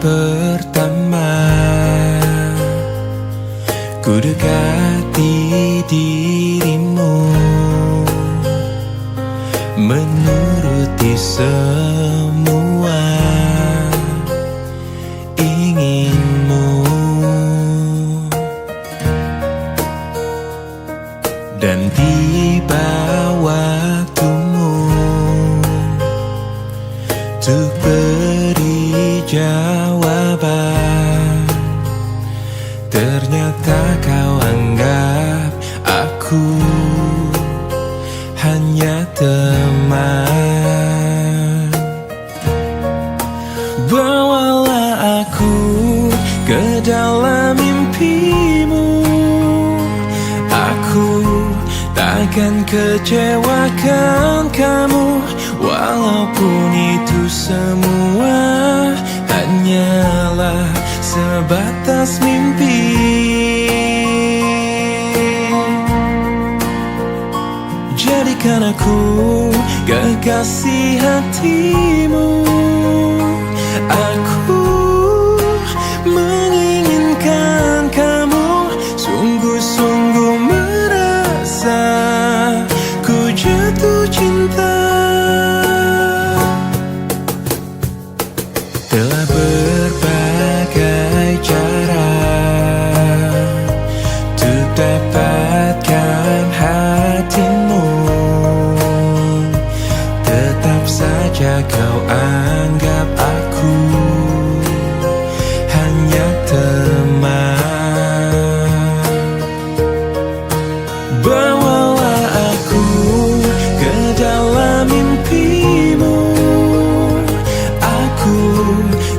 pertama ku dekati dirimu, menuruti semua inginmu, dan tiba waktumu untuk beri jawaban. Ternyata kau anggap aku hanya teman. Bawalah aku ke dalam mimpimu, aku takkan kecewakan kamu, walaupun itu semua hanyalah sebatas mimpi. Jadikan aku kekasih hatimu, aku menginginkan kamu, sungguh-sungguh merasa ku jatuh cinta. Telah berbagai cara untuk dapatkan hatimu, tetap saja kau anggap aku hanya teman. Bawalah aku ke dalam mimpimu, aku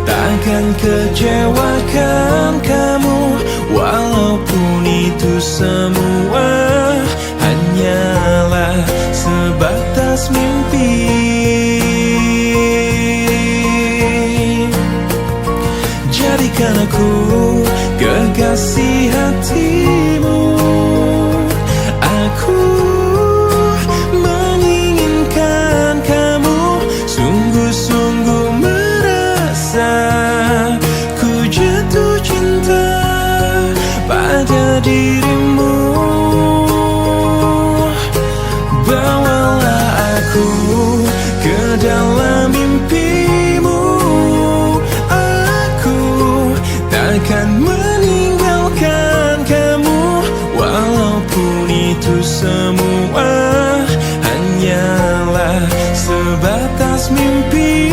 takkan kecewakan kamu, walaupun itu semua hanyalah sebatas mimpi. Jadikan aku kekasih hatimu, aku menginginkan kamu, sungguh-sungguh merasa ku jatuh cinta pada dirimu. Bawalah aku ke dalam mimpimu, aku takkan meninggalkan kamu, walaupun itu semua hanyalah sebatas mimpi.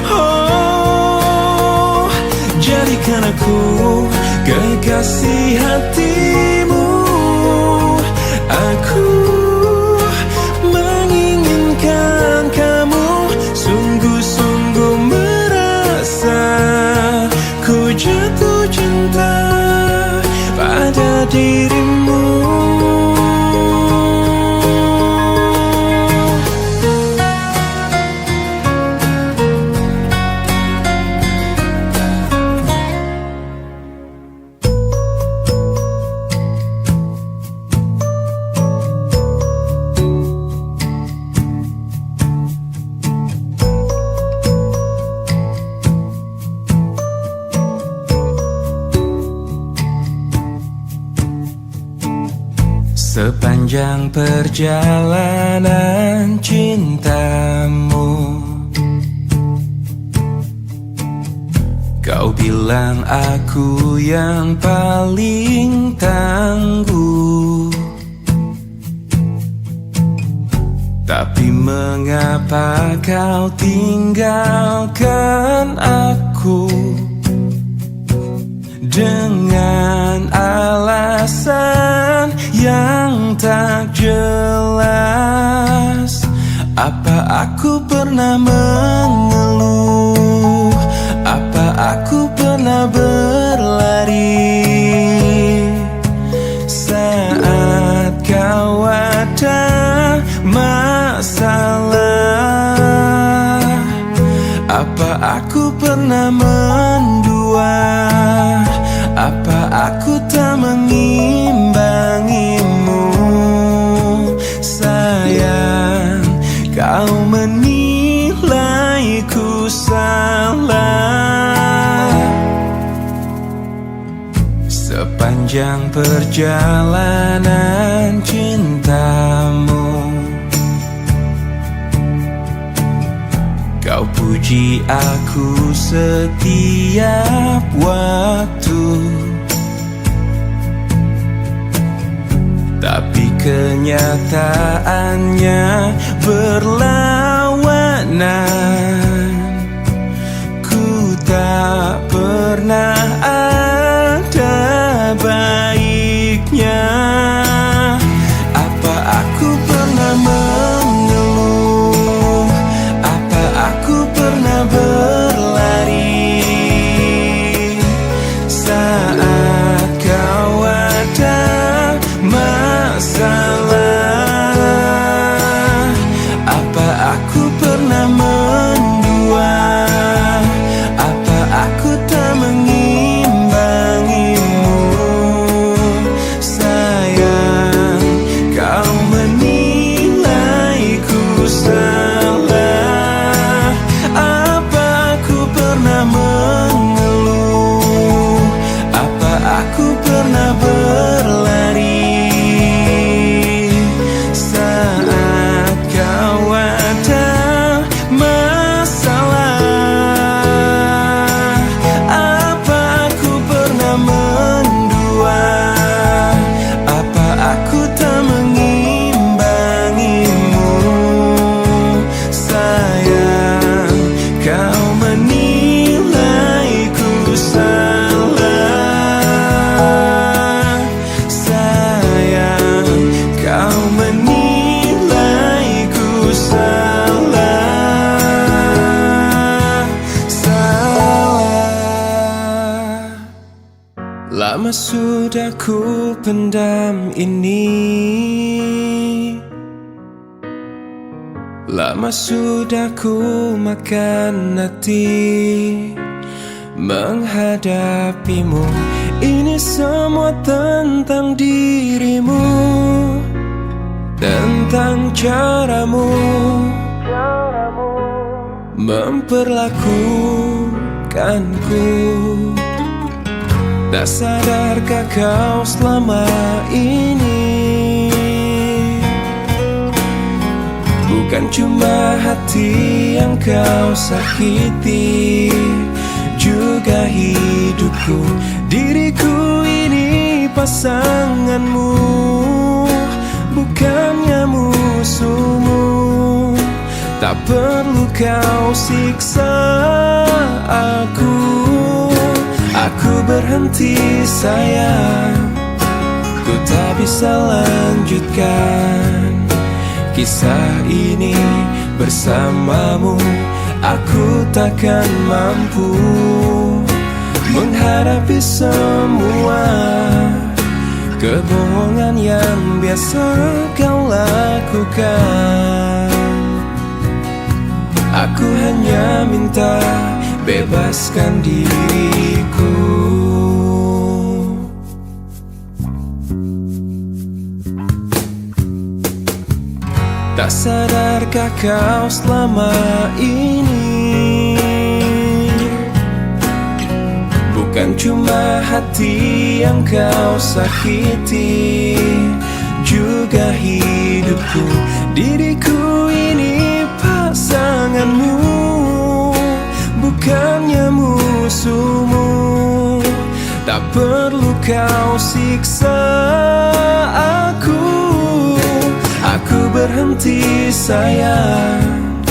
Oh, jadikan aku kekasih hatimu, aku menginginkan kamu, sungguh-sungguh merasa ku jatuh cinta pada dirimu. Sepanjang perjalanan cintamu, kau bilang aku yang paling tangguh. Tapi mengapa kau tinggalkan aku dengan alasan yang tak jelas? Apa aku pernah mengeluh? Apa aku pernah berlari saat kau ada masalah? Apa aku pernah mendua? Apa aku tak mengimbangimu? Sayang, kau menilaiku salah. sepanjang perjalanan cintamu. Kau puji aku setiap waktu, tapi kenyataannya berlawanan. Ku tak pernah ada baiknya. Apa aku pernah mengeluh? Apa aku pernah berlari saat kau ada masalah? Apa aku pernah mendua? Apa aku tak mengimbangimu? Sayang, kau menilaiku salah. Apa aku pernah mengeluh? Apa aku pernah berlari saat kau ada masalah? Apa aku pernah mendua? Apa aku tak mengimbangimu? Sayang, kau menilaiku salah. Sayang, kau menilaiku salah. Salah. Lama sudah ku pendam ini, lama sudah ku makan hati menghadapimu. Ini semua tentang dirimu, tentang caramu memperlakukanku. Tak sadarkah kau selama ini bukan cuma hati yang kau sakiti, juga hidupku. Diriku ini pasanganmu, bukannya musuhmu. Tak perlu kau siksa aku. Aku berhenti sayang, ku tak bisa lanjutkan kisah ini bersamamu. Aku takkan mampu menghadapi semua kebohongan yang biasa kau lakukan. Aku hanya minta bebaskan diriku. Tak sadarkah kau selama ini bukan cuma hati yang kau sakiti, juga hidupku. Diriku ini pasanganmu, bukannya musuhmu. Tak perlu kau siksa aku. Aku berhenti sayang,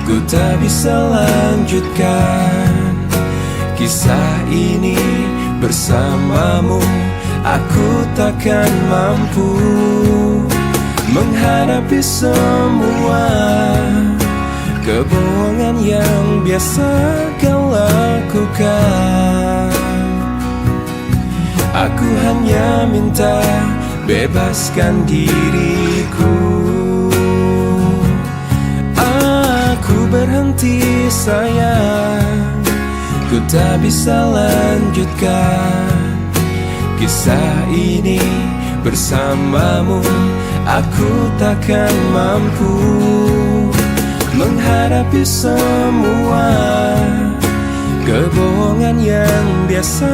ku tak bisa lanjutkan kisah ini bersamamu. Aku takkan mampu menghadapi semua kebohongan yang biasa kau lakukan. Aku hanya minta bebaskan diriku. Aku berhenti sayang, ku tak bisa lanjutkan kisah ini bersamamu. Aku takkan mampu menghadapi semua kebohongan yang biasa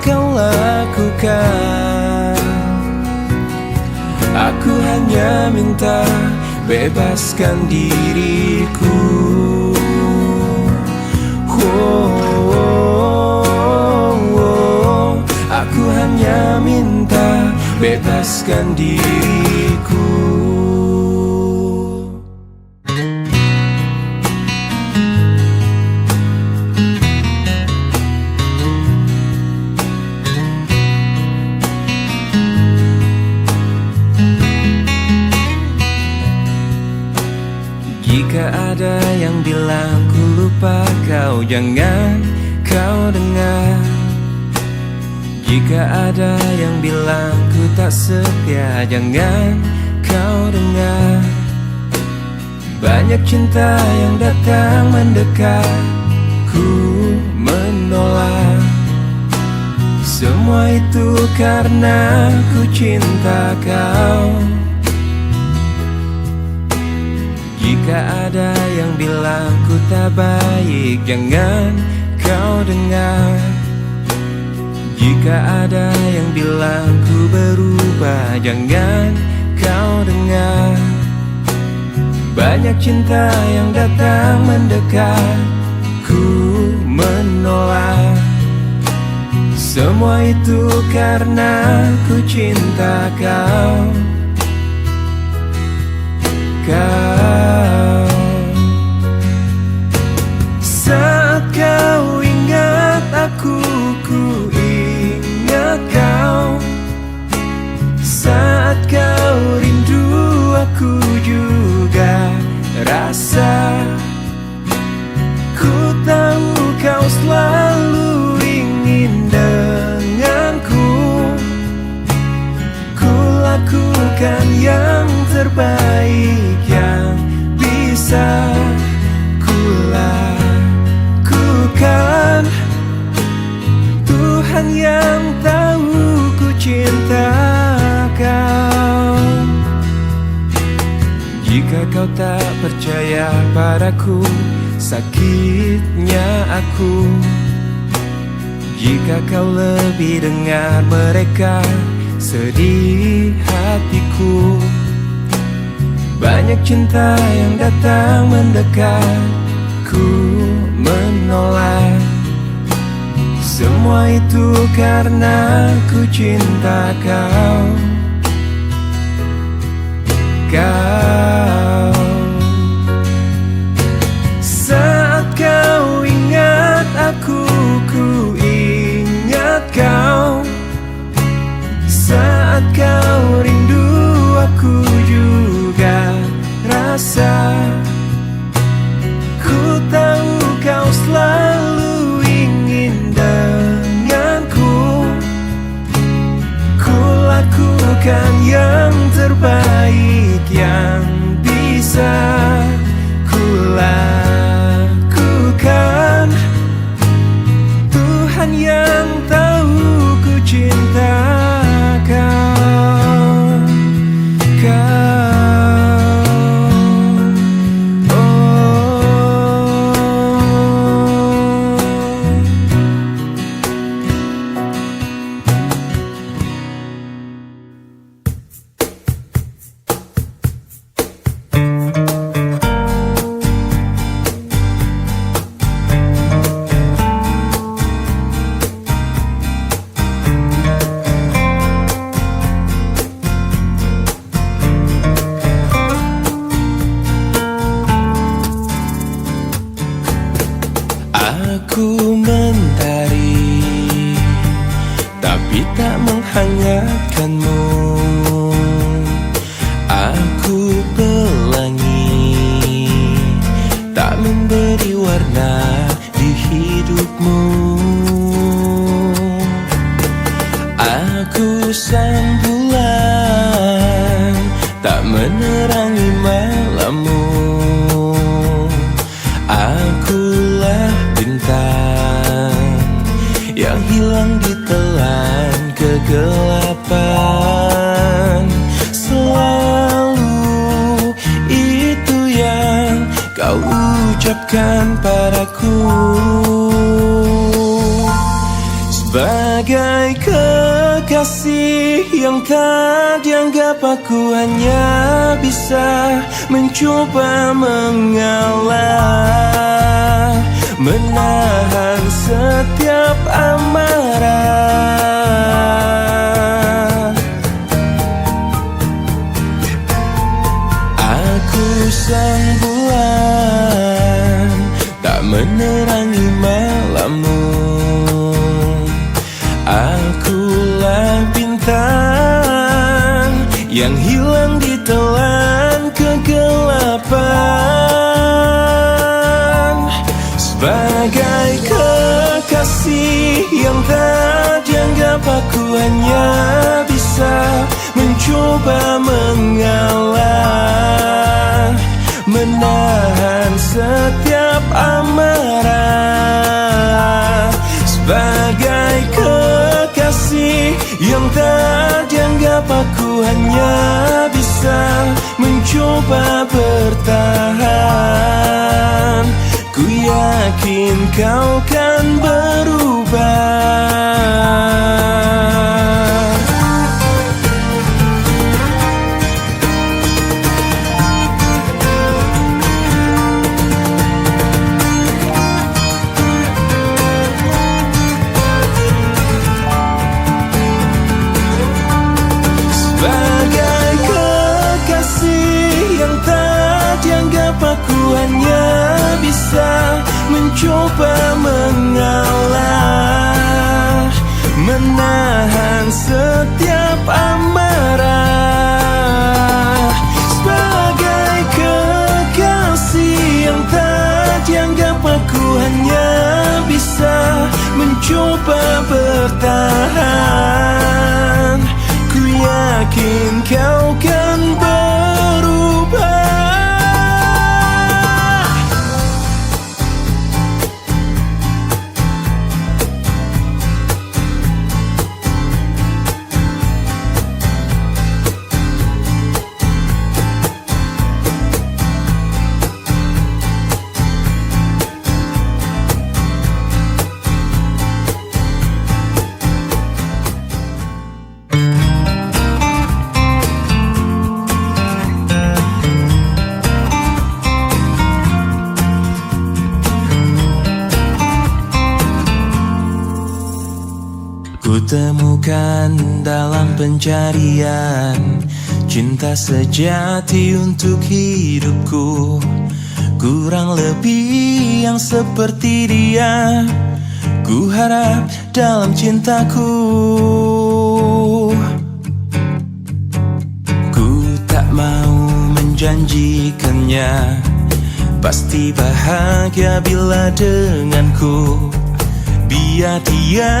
kau lakukan. Aku hanya minta bebaskan diriku. Aku hanya minta bebaskan diriku. Jika ada yang bilang ku lupa kau, jangan kau dengar. Jika ada yang bilang ku tak setia, jangan kau dengar. Banyak cinta yang datang mendekat, ku menolak. Semua itu karena ku cinta kau. Jika ada yang bilang ku tak baik, jangan kau dengar. Jika ada yang bilang ku berubah, jangan kau dengar. Banyak cinta yang datang mendekat, ku menolak. Semua itu karena ku cinta kau. Saat kau ingat aku, ku ingat kau. Saat kau rindu, aku juga rasa. Ku tahu kau selalu ingin denganku. Ku lakukan yang terbaik yang bisa ku lakukan. Tuhan yang tahu ku cinta kau. Jika kau tak percaya padaku, sakitnya aku. Jika kau lebih dengar mereka, sedih hatiku. Banyak cinta yang datang mendekat, ku menolak. Semua itu karena ku cinta kau. Saat kau ingat aku, ku ingat kau. Saat kau rindu, aku juga rasa. Ku tahu kau selalu ingin denganku. Ku lakukan yang terbaik yang bisa ku lakukan. Tuhan yang tahu ku cinta kau. Aku mentari, tapi tak menghangatkanmu. Aku pelangi, tak memberi warna di hidupmu. Aku sang bulan, tak menerangi malammu. Akulah bintang yang hilang ditelan kegelapan. Selalu itu yang kau ucapkan padaku. Sebagai kekasih yang tak dianggap, aku hanya bisa mencoba mengalah, menahan setiap amarah. Aku sang bulan, tak menerangi malammu. Akulah bintang yang hilang di telan kegelapan. Sebagai kekasih yang tak dianggap, aku hanya bisa mencoba mengalah, menahan setiap amarah. Sebagai kekasih yang tak dianggap, aku hanya bisa mencoba bertahan. Ku yakin kau kan berubah. Sebagai kekasih yang tak dianggap, aku hanya bisa mencoba mengalah, menahan setiap amarah. Sebagai kekasih yang tak dianggap, aku hanya bisa mencoba bertahan. Ku yakin kau kan berubah. Kutemukan dalam pencarian cinta sejati untuk hidupku. Kurang lebih yang seperti dia ku harap dalam cintaku. Ku tak mau menjanjikannya pasti bahagia bila denganku. Biar dia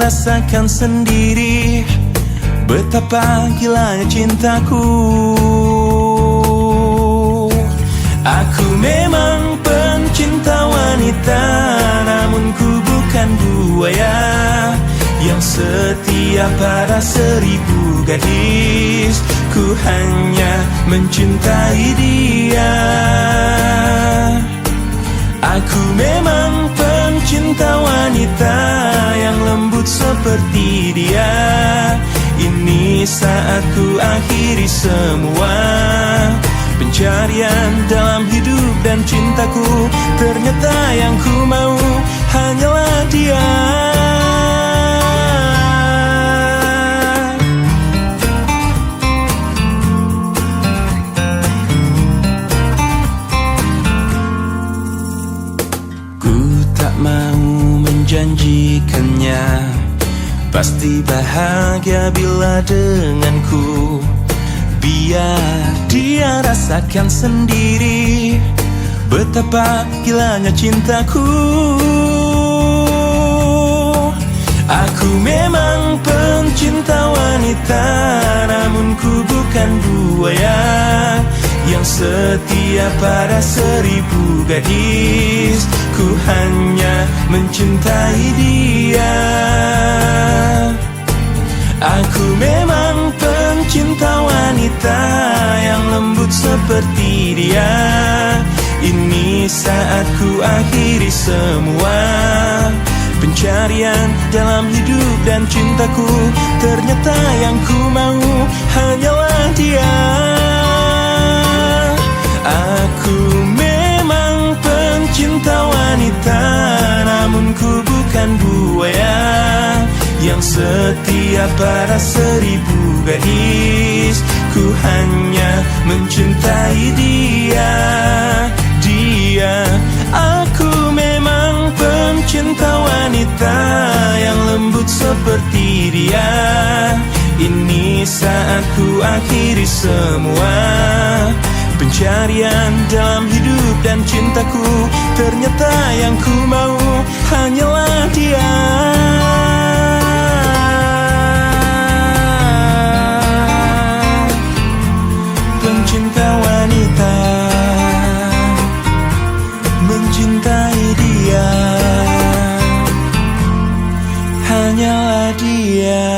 rasakan sendiri betapa gilanya cintaku. Aku memang pencinta wanita, namun ku bukan buaya yang setia pada 1000 gadis. Ku hanya mencintai dia. Aku memang pencinta wanita yang lembut seperti dia. Ini saat ku akhiri semua pencarian dalam hidup dan cintaku. Ternyata yang ku mau hanyalah dia. Janjikannya pasti bahagia bila denganku. Biar dia rasakan sendiri betapa gilanya cintaku. Aku memang pencinta wanita, namun ku bukan buaya yang setia pada 1000 gadis. Ku hanya mencintai dia. Aku memang pencinta wanita yang lembut seperti dia. Ini saat ku akhiri semua Pencarian dalam hidup dan cintaku, ternyata yang ku mau hanyalah dia. Aku memang pencinta wanita, namun ku bukan buaya yang setia pada 1000 gadis. Ku hanya mencintai dia. Aku memang pencinta wanita yang lembut seperti dia. Ini saat ku akhiri semua pencarian dalam hidup dan cintaku, ternyata yang ku mau hanyalah dia. Pencinta wanita, mencintai dia, hanyalah dia.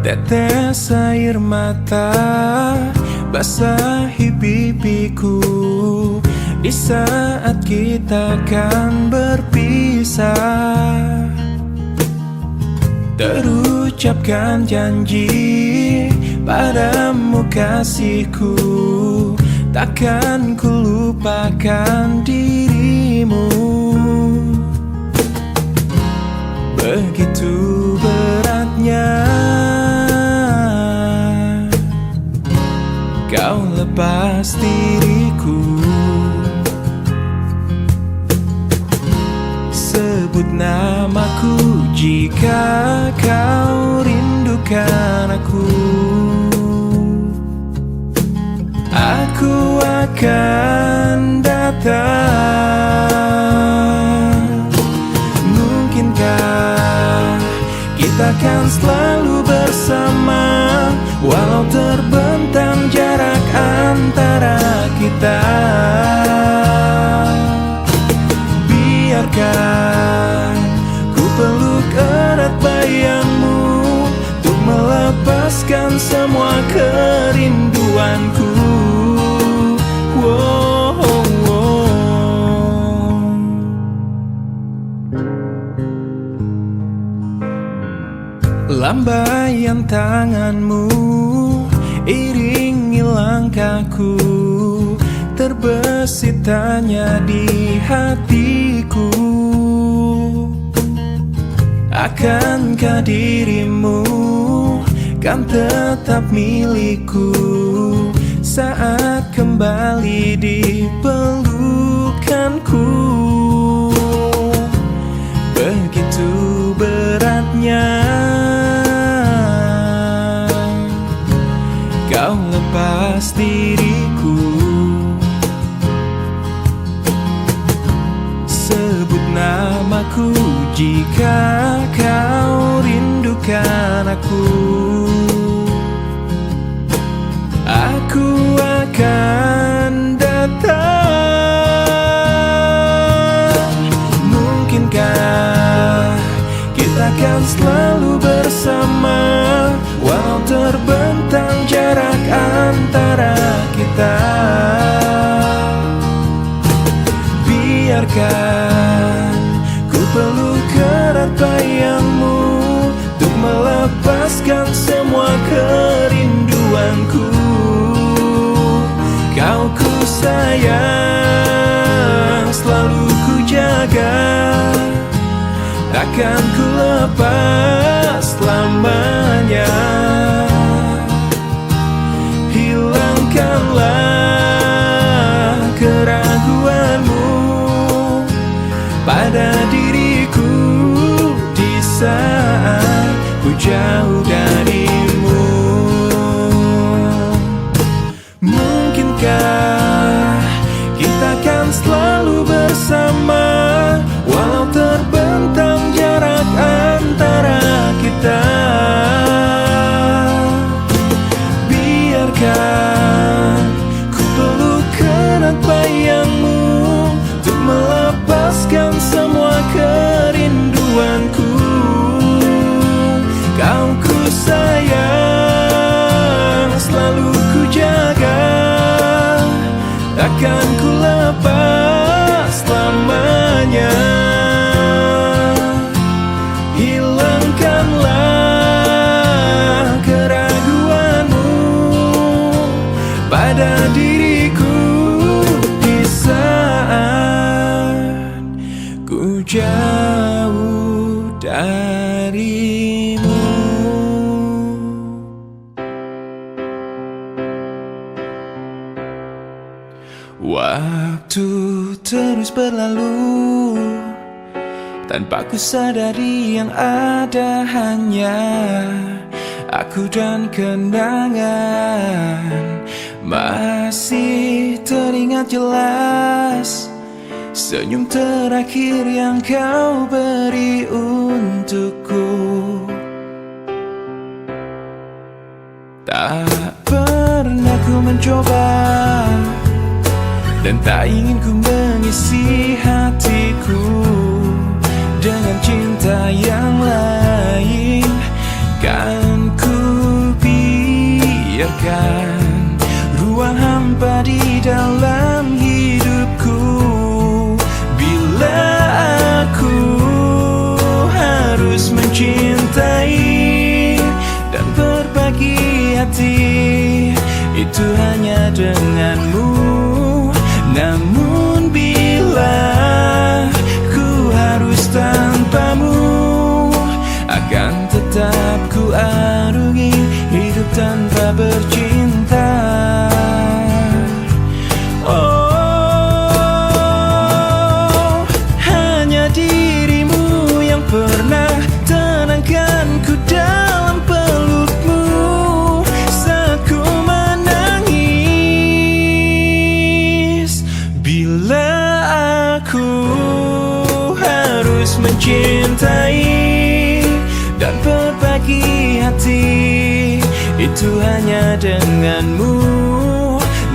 Tetes air mata basahi pipiku di saat kita akan berpisah. Terucapkan janji padamu kasihku, takkan ku lupakan dirimu. Begitu beratnya kau lepas diriku. Sebut namaku jika kau rindukan aku. Aku akan datang. Mungkinkah kita akan selalu bersama, walau terbentang jarak antara kita. Biarkan ku peluk erat bayangmu untuk melepaskan semua kerinduanku. Wow, wow. Lambaian tanganmu iringi langkahku, terbesit tanya di hatiku. Akankah dirimu kan tetap milikku saat kembali di pelukanku? Begitu beratnya kau lepas diriku. Sebut namaku jika kau rindukan aku. Aku akan datang. Mungkinkah kita akan selalu bersama, walau terbentang jarak antara kita. Biarkan ku peluk erat bayangmu untuk melepaskan semua kerinduanku. Kau ku sayang, selalu ku jaga, takkan ku lepas selamanya. Hilangkanlah keraguanmu pada diriku di saat ku jauh darimu. Mungkinkah kita akan selalu bersama, walau terbentang jarak antara kita. Biarkan takkan ku lepas selamanya. Hilangkanlah keraguanmu pada diriku di saat ku jauh darimu. Waktu terus berlalu tanpa ku sadari yang ada hanya aku dan kenangan. Masih teringat jelas senyum terakhir yang kau beri untukku. Tak pernah ku mencoba dan tak ingin ku mengisi hatiku dengan cinta yang lain. Kan ku biarkan ruang hampa di dalam hidupku. Bila aku harus mencintai dan berbagi hati, itu hanya denganmu. Namun bila ku harus tanpamu, akan tetap ku arungi hidup tanpa bercinta. Oh, hanya dirimu yang pernah tenangkanku dalam pelukmu saat ku menangis. Bila aku harus mencintai dan berbagi hati, itu hanya denganmu.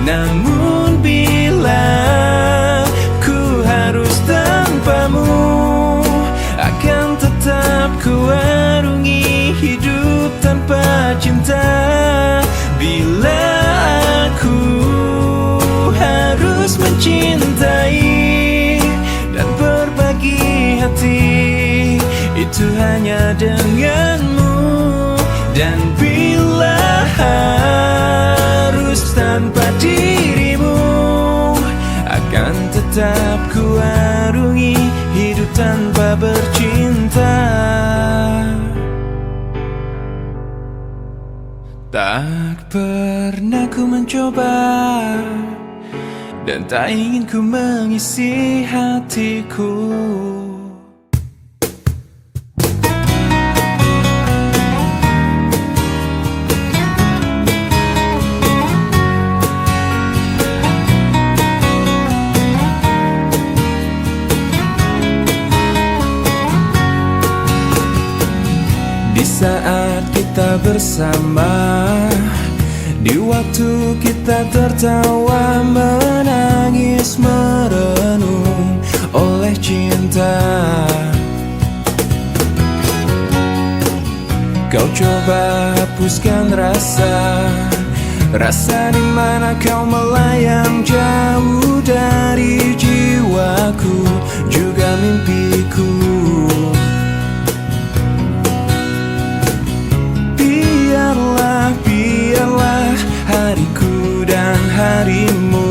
Namun bila ku harus tanpamu, akan tetap ku arungi hidup tanpa cinta. Bila aku harus mencintai dan berbagi hati, itu hanya denganmu. Dan bila harus tanpa dirimu, akan tetap ku arungi hidup tanpa bercinta. Tak pernah ku mencoba dan tak ingin ku mengisi hatiku. Di saat kita bersama, di waktu kita tertawa, menangis, merenung oleh cinta. Kau coba hapuskan rasa di mana kau melayang jauh dari jiwaku, juga mimpiku. Biarlah hariku dan harimu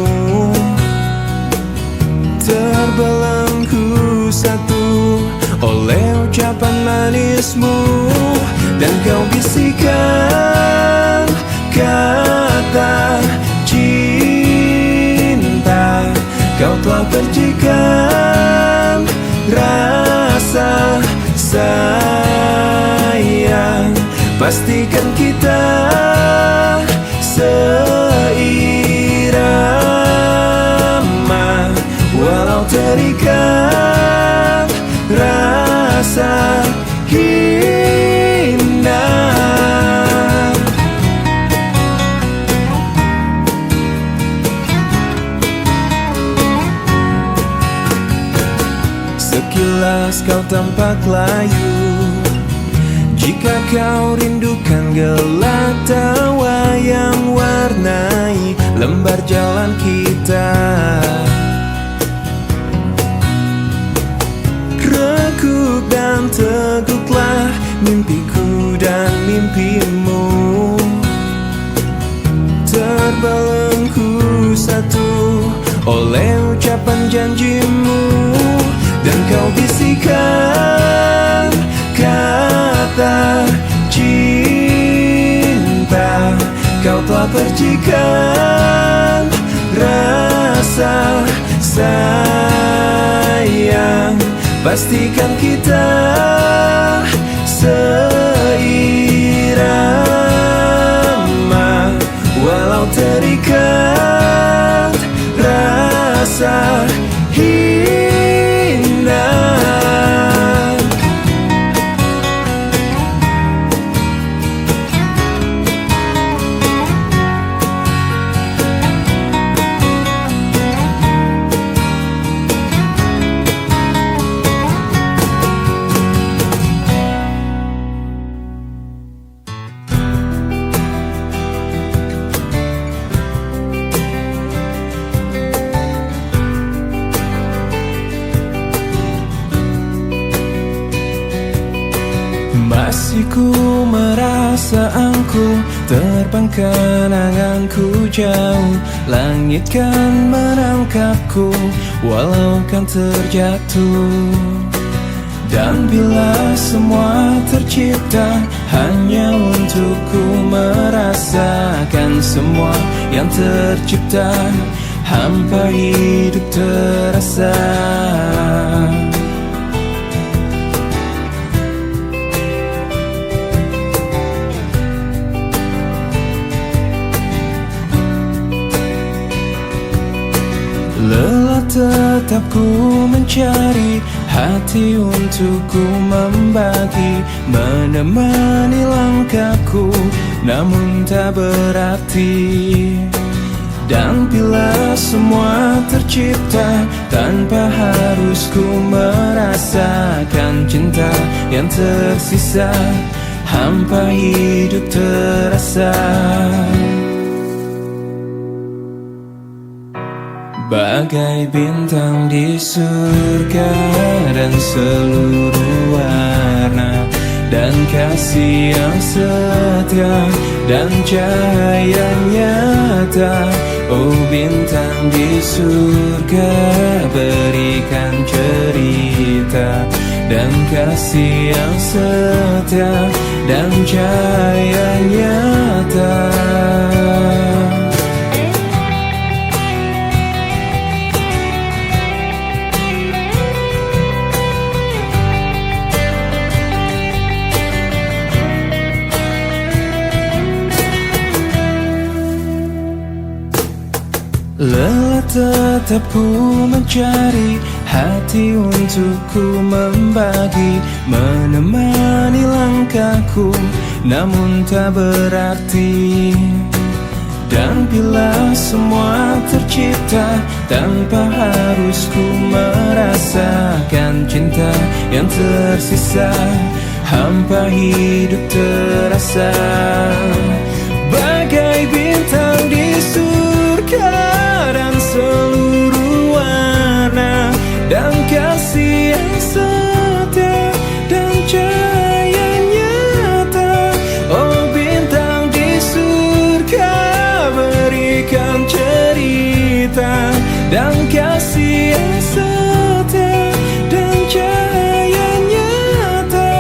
terbelenggu satu oleh ucapan manismu. Dan kau bisikan kata cinta, kau telah percikan rasa sayang. Pastikan kita seirama, walau terikat rasa hina. Sekilas kau tampak layu, jika kau rindukan gelak tawa yang warnai lembar jalan kita. Reguk dan teguklah mimpiku dan mimpimu, terbelenggu satu oleh ucapan janjimu. Dan kau bisikan kata cinta, kau telah percikan rasa sayang. Pastikan kita seirama, walau terikat rasa hina. Masih ku merasa angkuh, terbang kenanganku jauh. Langit kan menangkapku, walau kan terjatuh. Dan bila semua tercipta hanya untukku merasakan semua yang tercipta, hampa hidup terasa. Lelah tetap ku mencari hati untuk ku membagi, menemani langkahku namun tak berarti. Dan bila semua tercipta tanpa harus ku merasakan cinta yang tersisa, hampa hidup terasa. Bagai bintang di surga dan seluruh warna, dan kasih yang setia dan cahaya nyata. Oh bintang di surga, berikan cerita dan kasih yang setia dan cahaya nyata. Lelah tetap ku mencari hati untuk ku membagi, menemani langkahku namun tak berarti. Dan bila semua tercipta tanpa harus ku merasakan cinta yang tersisa, hampa hidup terasa. Bagai bintang di surga dan seluruh warna, dan kasih yang setia dan cahaya nyata. Oh bintang di surga, berikan cerita dan kasih yang setia dan cahaya nyata.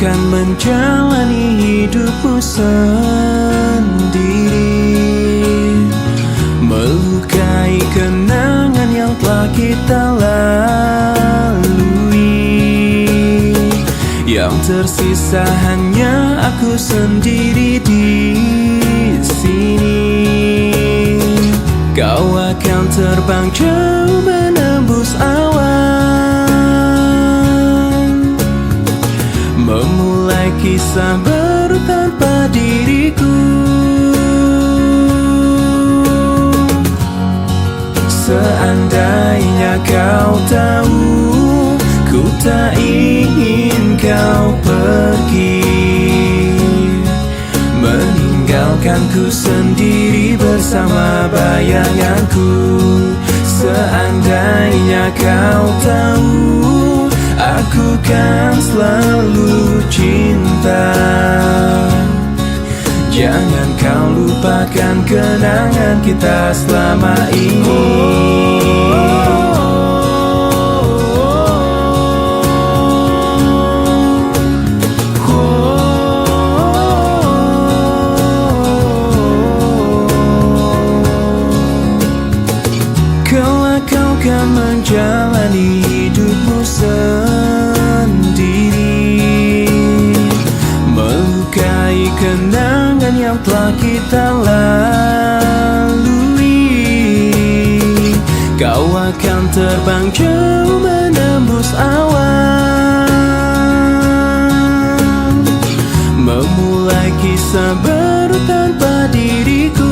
kan menjalani hidupmu sendiri, melukai kenangan yang telah kita lalui. Yang tersisa hanya aku sendiri di sini. Kau akan terbang jauh menembus awan, memulai kisah baru tanpa diriku. Seandainya kau tahu, ku tak ingin kau pergi, meninggalkanku sendiri bersama bayanganku. Seandainya kau tahu, aku kan selalu cinta. Jangan kau lupakan kenangan kita selama ini. Kau kan menjalani hidupmu sendiri, melukai kenangan yang telah kita lalui. Kau akan terbang jauh menembus awan, memulai kisah baru tanpa diriku.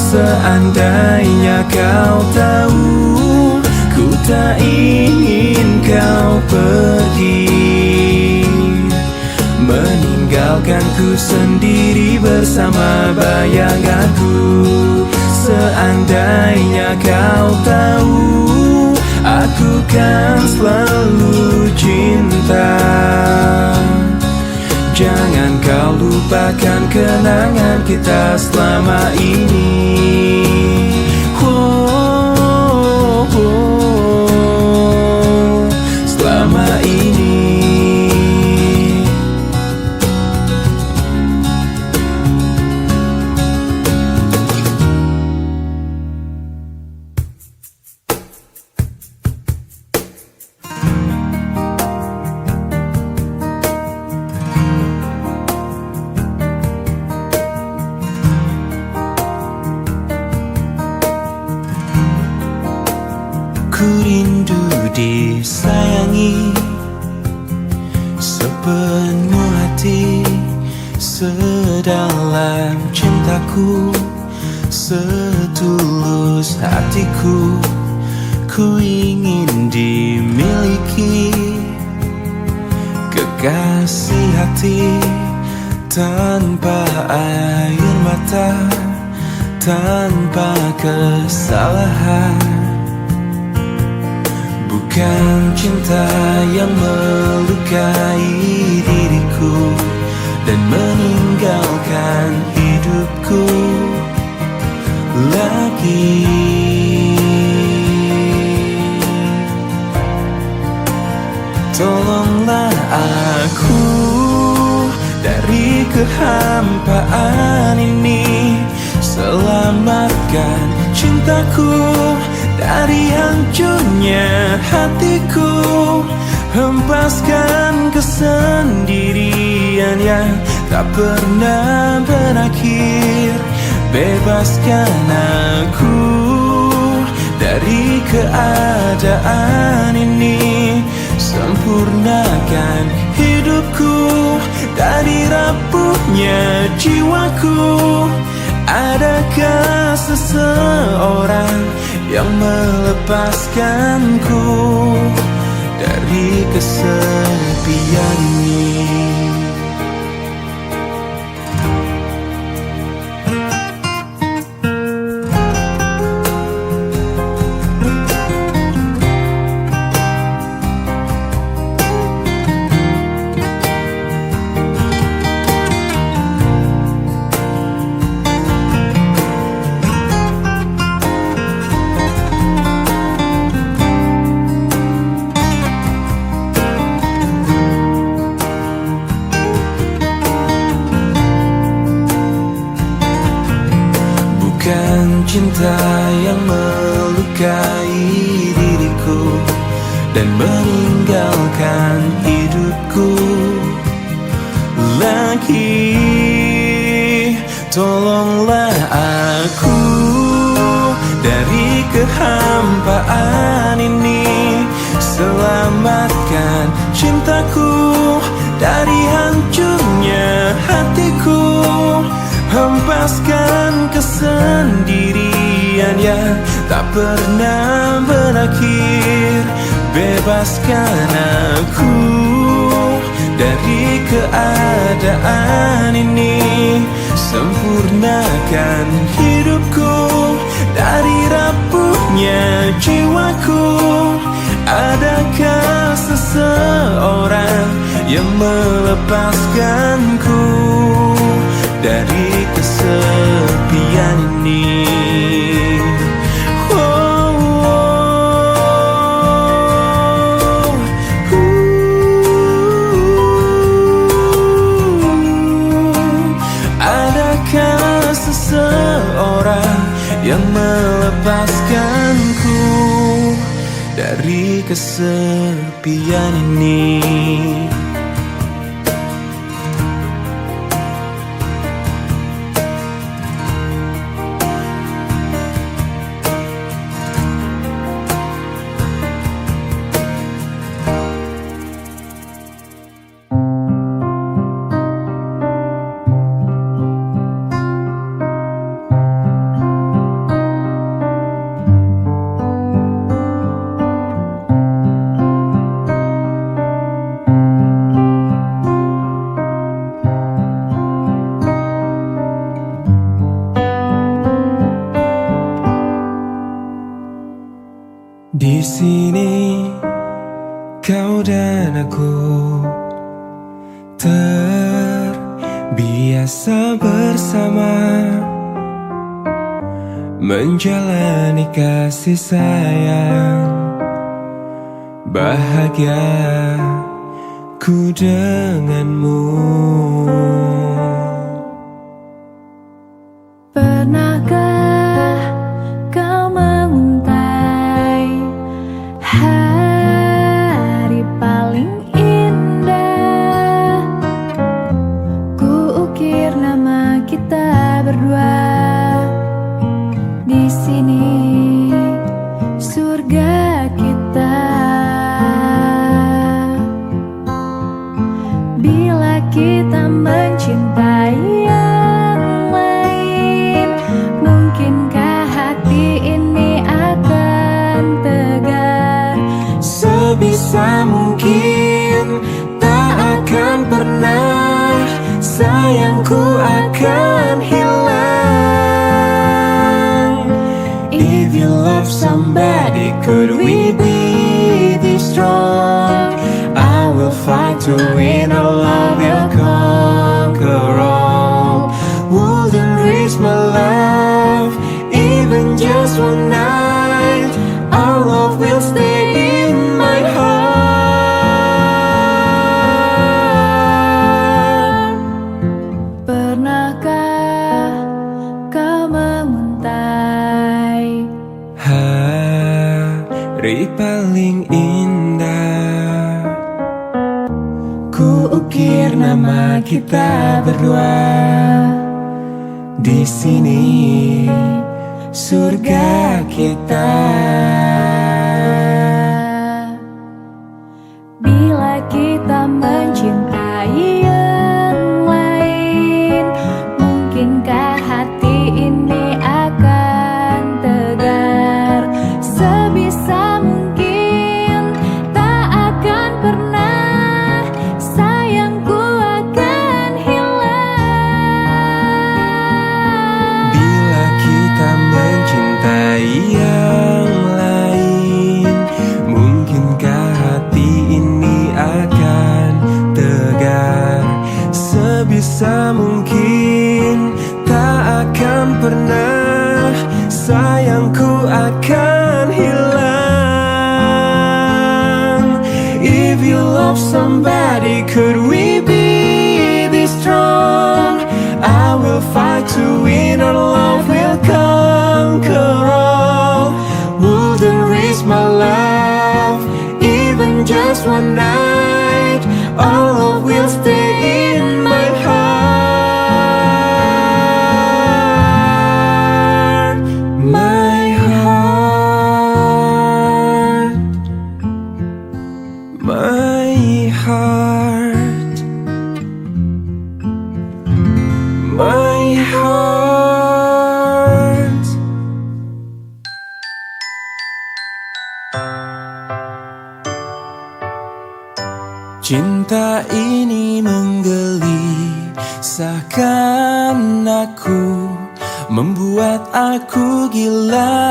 Seandainya kau tahu, ku tak ingin kau pergi, meninggalkanku sendiri bersama bayanganku. Seandainya kau tahu, aku kan selalu cinta. Jangan kau lupakan kenangan kita selama ini. Selama ini. Ku rindu disayangi sepenuh hati, sedalam cintaku, setulus hatiku. Ku ingin dimiliki kekasih hati, tanpa air mata, tanpa kesalahan. Bukan cinta yang melukai diriku dan meninggalkan hidupku lagi. Tolonglah aku dari kehampaan ini, selamatkan cintaku dari hancurnya hatiku. Hempaskan kesendirian yang tak pernah berakhir. Bebaskan aku dari keadaan ini. Sempurnakan hidupku dari rapuhnya jiwaku. Adakah seseorang yang melepaskanku dari kesepian ini? cinta yang melukai diriku dan meninggalkan hidupku lagi. Tolonglah aku dari kehampaan ini, selamatkan cintaku dari hancurnya hatiku, hempaskan kesendirian yang tak pernah berakhir. Bebaskan aku dari keadaan ini, sempurnakan hidupku dari rapuhnya jiwaku. Adakah seseorang yang melepaskanku dari kesepian ini? Adakah seseorang yang melepaskanku dari kesepian ini? Di sini kau dan aku terbiasa bersama, menjalani kasih sayang, bahagia ku denganmu. Pernahkah kau menguntai hari paling indah? Ku ukir nama kita berdua di sini, surga kita. Bila kita mencintai yang lain, mungkinkah hati ini akan tegar? Sebisa mungkin tak akan pernah sayangku akan hilang. If you love somebody, could we be this strong? I will fight to win, our love will conquer all. Wouldn't risk my love, even just one night. Our love will stay in my heart. Pernahkah kau menguntai hari paling indah? Ku ukir nama kita berdua di sini, surga kita. bila kita mencintai yang lain? Mungkinkah hati ini akan tegar? Sebisa mungkin tak akan pernah sayangku akan hilang. Bila kita mencintai yang lain, mungkinkah hati ini akan tegar? Sebisa mungkin tak akan pernah sayangku akan hilang. If you love somebody, could we be this strong? I will fight to win, our love will conquer just one night, our love will stay in my heart. My heart, my heart, my heart. Cinta ini menggelisahkan aku, membuat aku gila.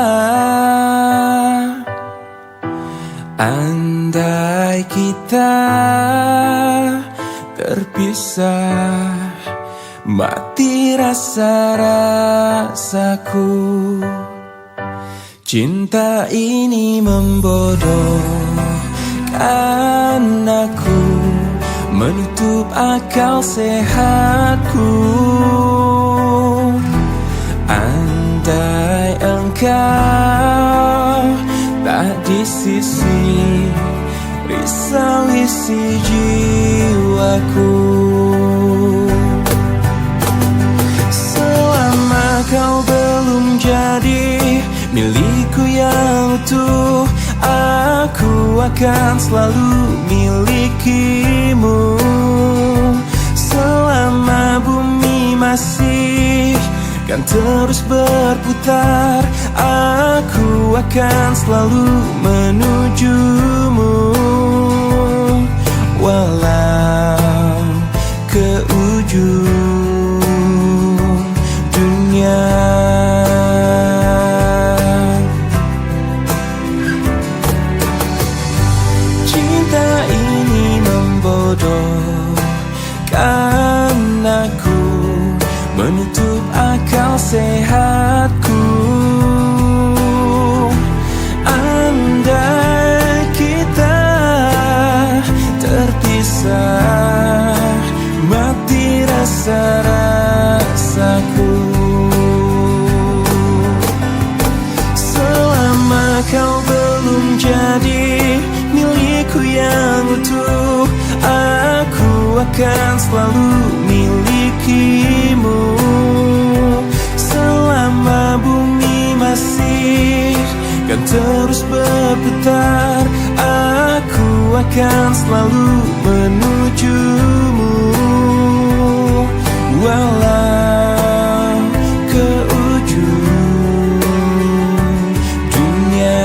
Andai kita terpisah, mati rasa-rasaku. Cinta ini membodohkan aku, menutup akal sehatku. Andai engkau tak di sisi, risau isi jiwaku. Selama kau belum jadi milikku yang utuh, aku akan selalu milikimu. Selama bumi masih kan terus berputar, aku akan selalu menujumu. Walau ke ujung dunia. Cinta ini membodohkan aku, menutup akal sehatku. Andai kita terpisah, mati rasa-rasaku. Selama kau belum jadi milikku yang utuh, aku akan selalu milikimu. Selama bumi masih kan terus berputar, aku akan selalu menujumu. Walau ke ujung dunia.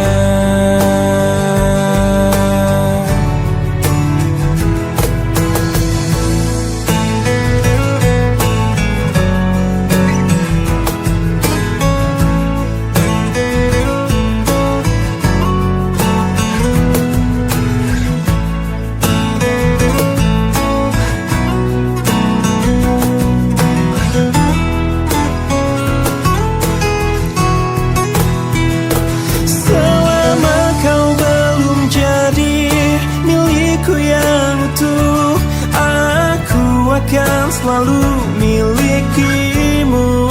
Akan selalu milikimu.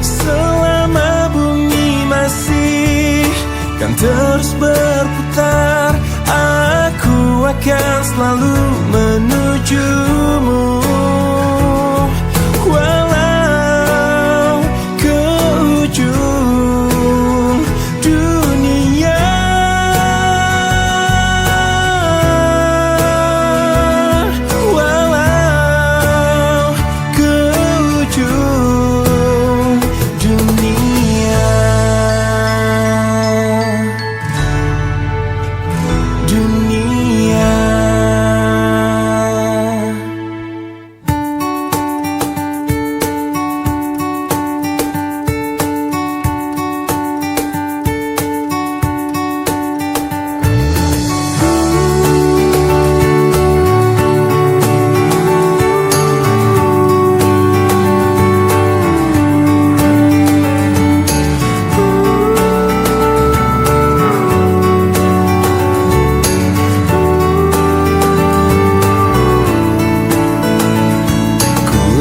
Selama bumi masih kan terus berputar, aku akan selalu menujumu. Walau ke ujung dunia.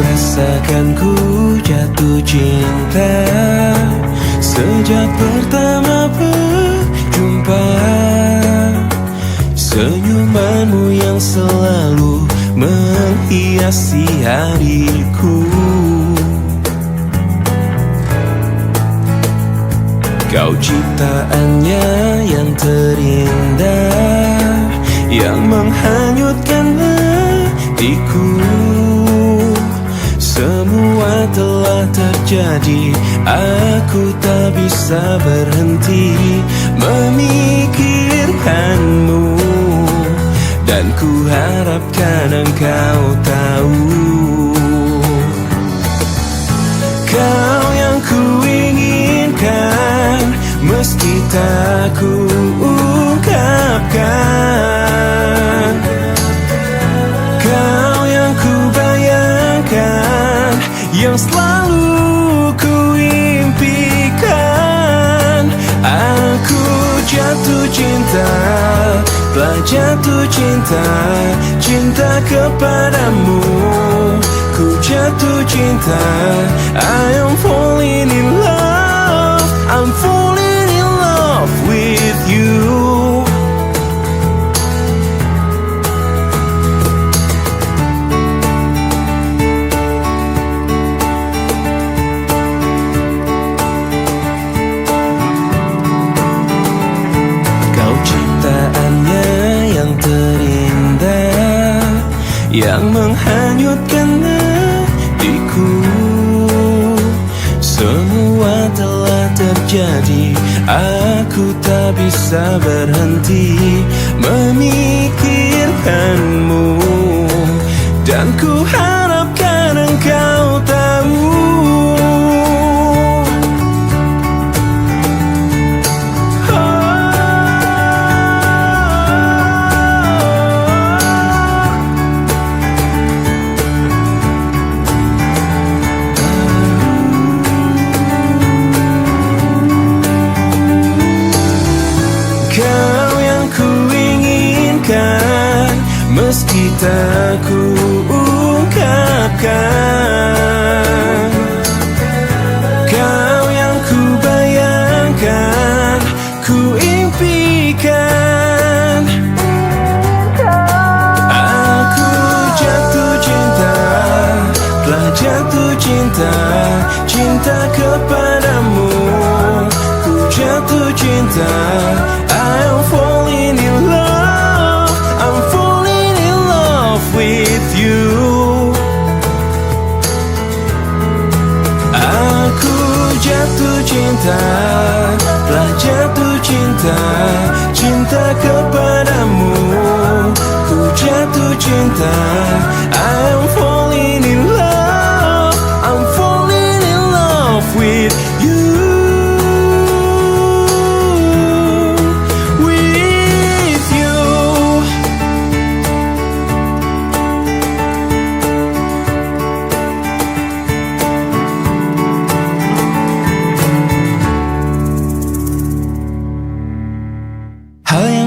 Rasakan ku jatuh cinta sejak pertama berjumpa. senyumanmu yang selalu menghiasi hariku. Kau ciptaannya yang terindah, yang menghanyutkan hatiku. Semua telah terjadi, aku tak bisa berhenti memikirkanmu. Dan ku harapkan engkau tahu, kau yang ku inginkan, meski tak ku ungkapkan. Kau yang ku bayangkan, yang selalu ku impikan. Aku jatuh cinta, telah jatuh cinta, cinta kepadamu. Ku jatuh cinta, I am falling in love, I'm falling in love with you. Kau ciptaannya yang terindah, yang menghanyutkan hatiku. Semua telah terjadi, aku tak bisa berhenti memikirkanmu. Dan ku harapkan engkau tahu, meski tak ku ungkapkan. Kau yang ku bayangkan, ku impikan. Aku jatuh cinta, telah jatuh cinta, cinta kepadamu. Ku jatuh cinta, I am falling in love, I'm falling in love with you. Aku jatuh cinta, telah jatuh cinta, cinta kepadamu. Ku jatuh cinta, I am falling in love, I'm falling in love with you.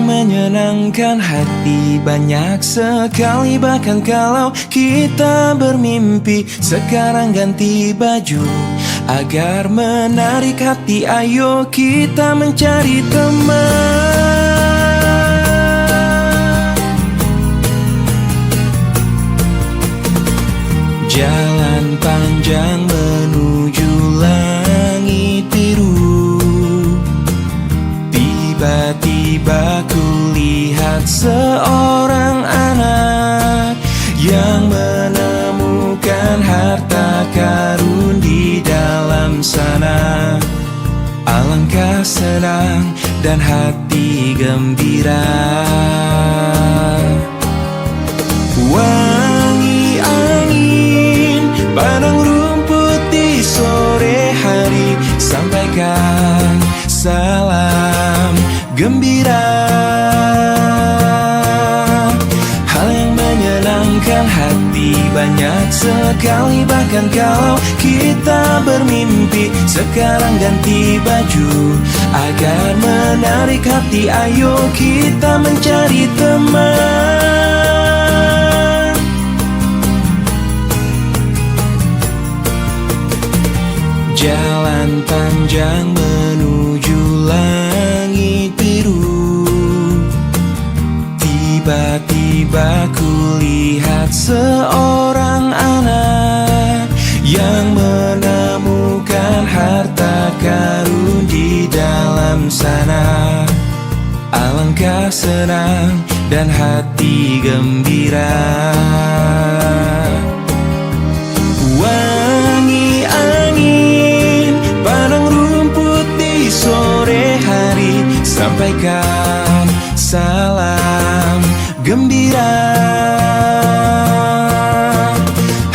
Menyenangkan hati banyak sekali, bahkan kalau kita bermimpi. Sekarang ganti baju agar menarik hati, ayo kita mencari teman. Jalan panjang menuju langit biru, tiba-tiba kulihat seorang anak yang menemukan harta karun di dalam sana. Alangkah senang dan hati gembira. Wangi angin padang rumput di sore hari, sampaikan salam gembira. Hal yang menyenangkan hati banyak sekali, bahkan kalau kita bermimpi. Sekarang ganti baju agar menarik hati, ayo kita mencari teman. Jalan panjang menuju langit biru, Tiba-tiba kulihat seorang anak yang menemukan harta karun di dalam sana. Alangkah senang dan hati gembira. Wangi angin padang rumput di sore hari, sampaikan salam gembira.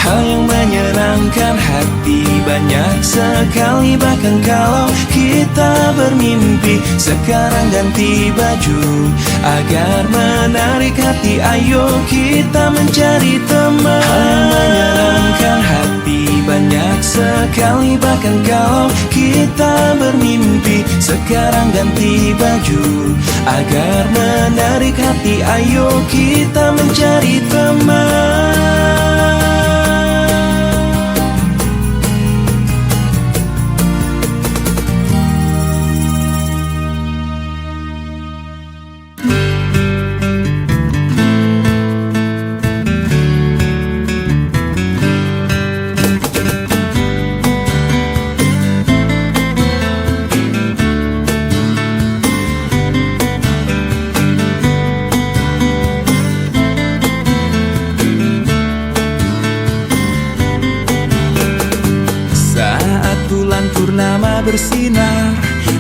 Hal yang menyenangkan hati banyak sekali, bahkan kalau kita bermimpi. Sekarang ganti baju agar menarik hati, ayo kita mencari teman. Hal yang menyenangkan hati banyak sekali, bahkan kalau kita bermimpi. Sekarang ganti baju agar menarik hati, ayo kita mencari teman. Purnama bersinar,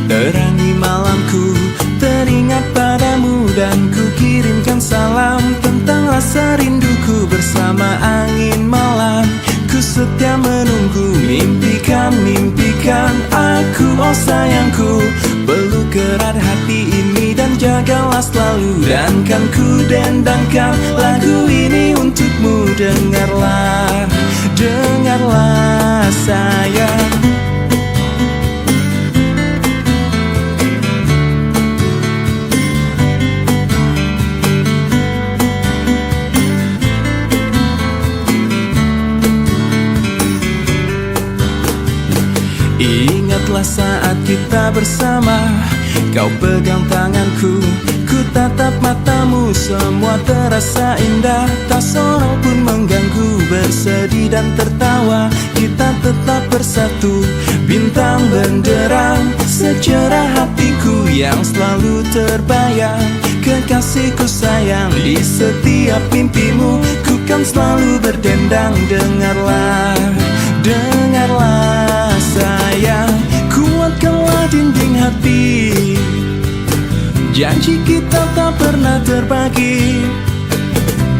terangi malamku, teringat padamu dan ku kirimkan salam tentang rasa rinduku bersama angin malam. Ku setia menunggu, mimpikan aku, oh sayangku. Peluk erat hati ini dan jagalah selalu, dan kan ku dendangkan lagu ini untukmu. Dengarlah sayang. Ingatlah saat kita bersama, kau pegang tanganku, ku tatap matamu, semua terasa indah, tak seorang pun mengganggu. Bersedih dan tertawa, kita tetap bersatu, bintang benderang secerah hatiku yang selalu terbayang. Kekasihku sayang, di setiap mimpimu ku kan selalu berdendang. Dengarlah sayang, kuatkanlah dinding hati, janji kita tak pernah terbagi.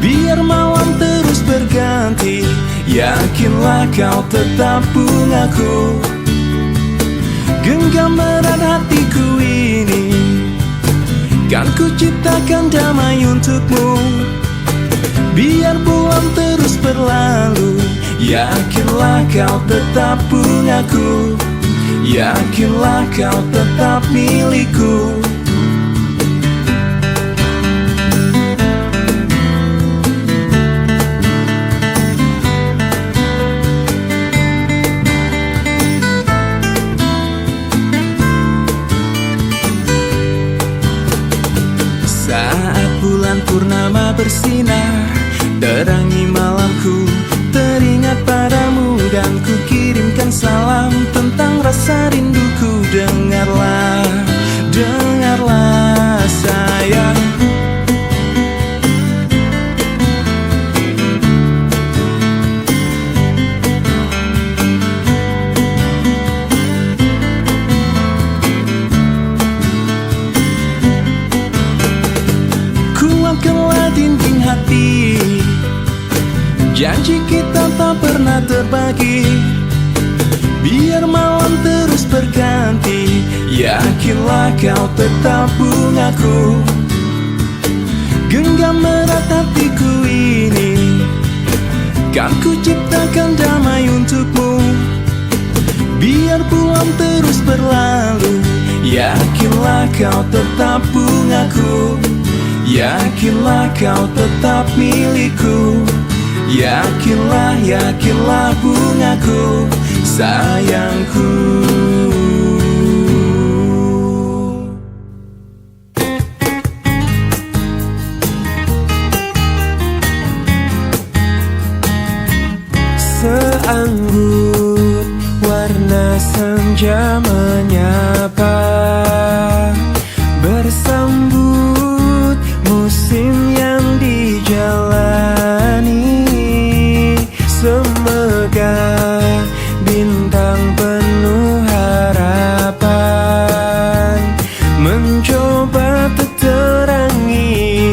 Biar malam terus berganti, yakinlah kau tetap bungaku. Genggam erat hatiku ini, kan ku ciptakan damai untukmu. Biar bulan terus berlalu, yakinlah kau tetap bungaku. Yakinlah kau tetap milikku. Saat bulan purnama bersinar, terangi malamku, teringat padamu dan ku kirimkan salam tentang rasa rinduku. Dengarlah sayang. Kuatkanlah dinding hati, janji kita tak pernah terbagi. Biar malam terus berganti, yakinlah kau tetap bungaku. Genggam erat hatiku ini, kan ku ciptakan damai untukmu. Biar bulan terus berlalu, yakinlah kau tetap bungaku. Yakinlah kau tetap milikku. Yakinlah bungaku, sayangku. Seanggun warna senja menyapa, bersambut musim yang dijalani. Semegah bintang penuh harapan, mencoba terangi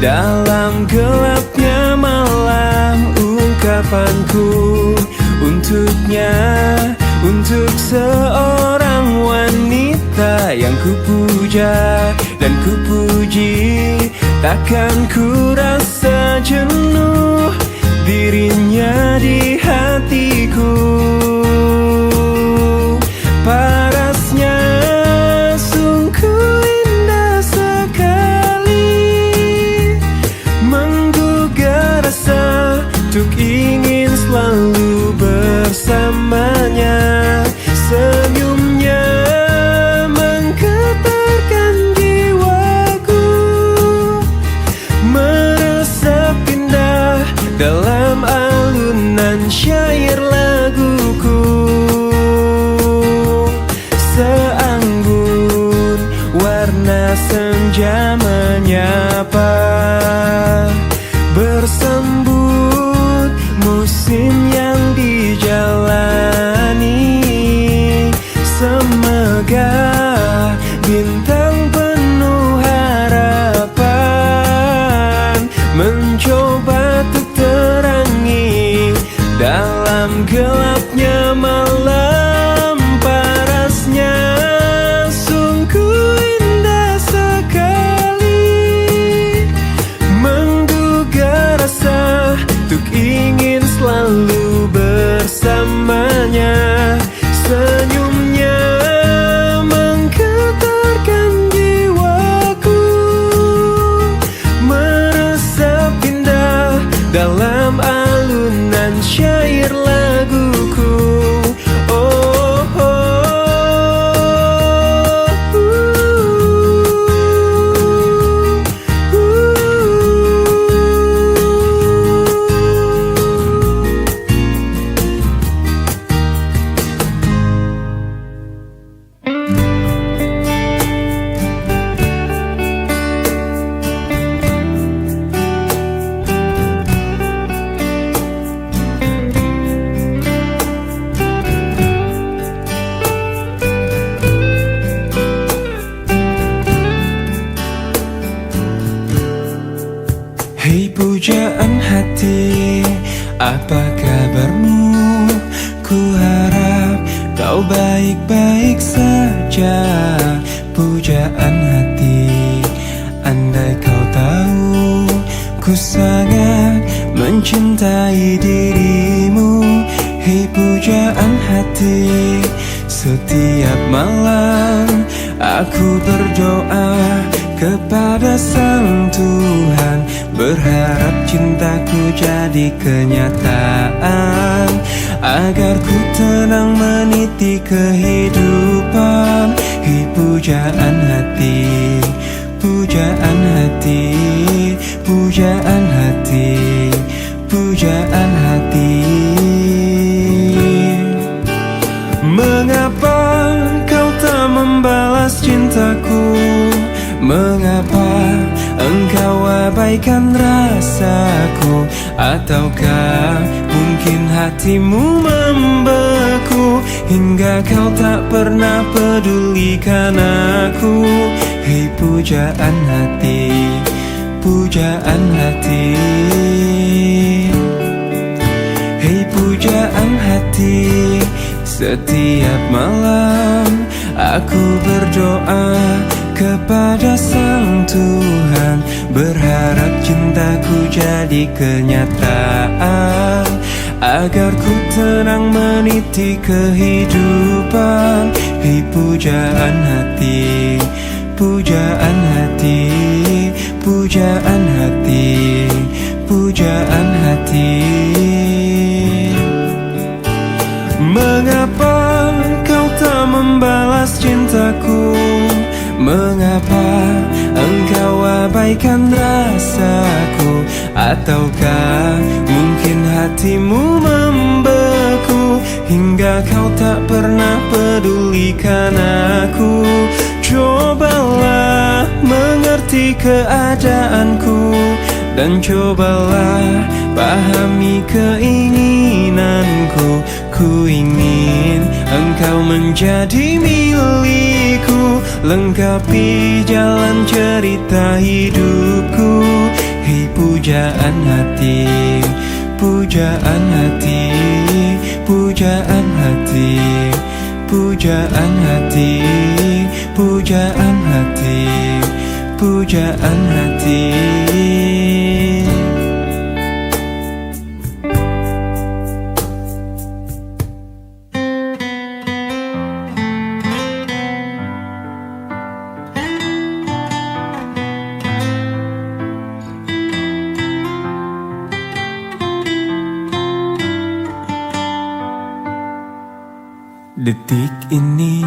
dalam gelapnya malam. Ungkapanku untuknya, untuk seorang wanita yang kupuja dan kupuji. Takkan ku rasa jenuh dirinya di hatiku. Parasnya sungguh indah sekali, menggugah rasa untuk ingin selalu bersamanya. Senyumnya menggetarkan jiwaku, meresap indah dalam alunan syair laguku. Seanggun warna senja menyapa, bersambut musim yang dijalani. Semegah bintang penuh harapan, mencoba terangi dalam gelapnya malam. Parasnya sungguh indah sekali, menggugah rasa untuk ingin selalu bersamanya. Senyumnya menggetarkan jiwaku, meresap indah dalam alunan syair laguku. Oh, oh, Hei pujaan hati, apa kabarmu? Ku harap kau baik-baik saja. Pujaan hati, andai kau tahu ku sangat mencintai dirimu. Hei pujaan hati, setiap malam aku berdoa kepada Sang Tuhan, berharap cintaku jadi kenyataan, agar ku tenang meniti kehidupan. Hei pujaan hati, pujaan hati, pujaan hati, pujaan hati. Mengapa kau tak membalas cintaku? Mengapa engkau abaikan rasaku? Ataukah mungkin hatimu membeku, hingga kau tak pernah pedulikan aku? Hei pujaan hati, pujaan hati. Hei pujaan hati, setiap malam aku berdoa kepada Sang Tuhan, berharap cintaku jadi kenyataan, agar ku tenang meniti kehidupan. Hei pujaan hati, pujaan hati, pujaan hati, pujaan hati. Mengapa kau tak membalas cintaku? Mengapa engkau abaikan rasaku? Ataukah mungkin hatimu membeku, hingga kau tak pernah pedulikan aku. Cobalah mengerti keadaanku, dan cobalah pahami keinginanku. Ku ingin engkau menjadi milikku, lengkapi jalan cerita hidupku. Hei pujaan hati, pujaan hati, pujaan hati, pujaan hati, pujaan hati, pujaan hati. Detik ini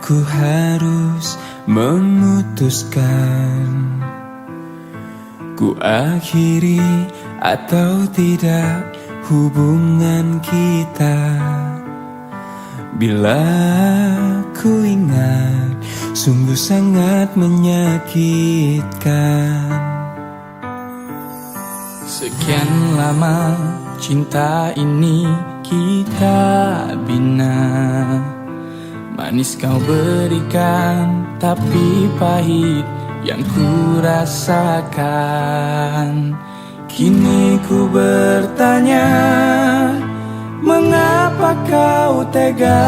ku harus memutuskan, ku akhiri atau tidak hubungan kita. Bila ku ingat, sungguh sangat menyakitkan. Sekian lama cinta ini kita bina, manis kau berikan, tapi pahit yang ku rasakan. Kini ku bertanya, mengapa kau tega?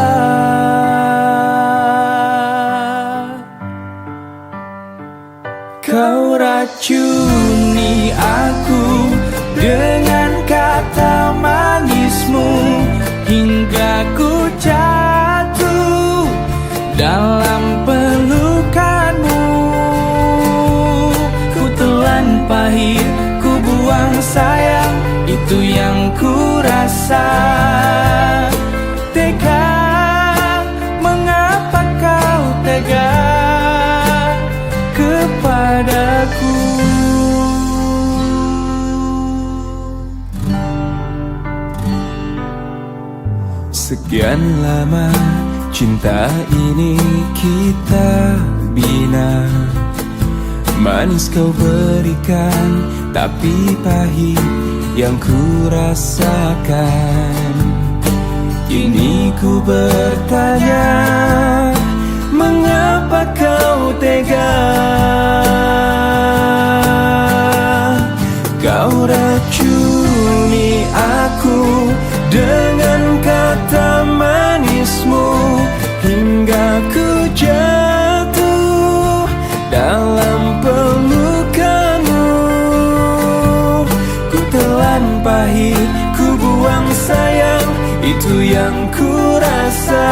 Kau racuni aku dengan kata manismu, hingga ku jatuh dalam pelukanmu. Ku telan pahit, ku buang sayang, itu yang ku rasa. Tega, mengapa kau tega kepadaku? Sekian lama cinta ini kita bina, manis kau berikan, tapi pahit yang ku rasakan. Kini ku bertanya, mengapa kau tega? Kau racuni aku dengan kata manismu, hingga ku jatuh dalam pelukanmu. Ku telan pahit, ku buang sayang, itu yang ku rasa.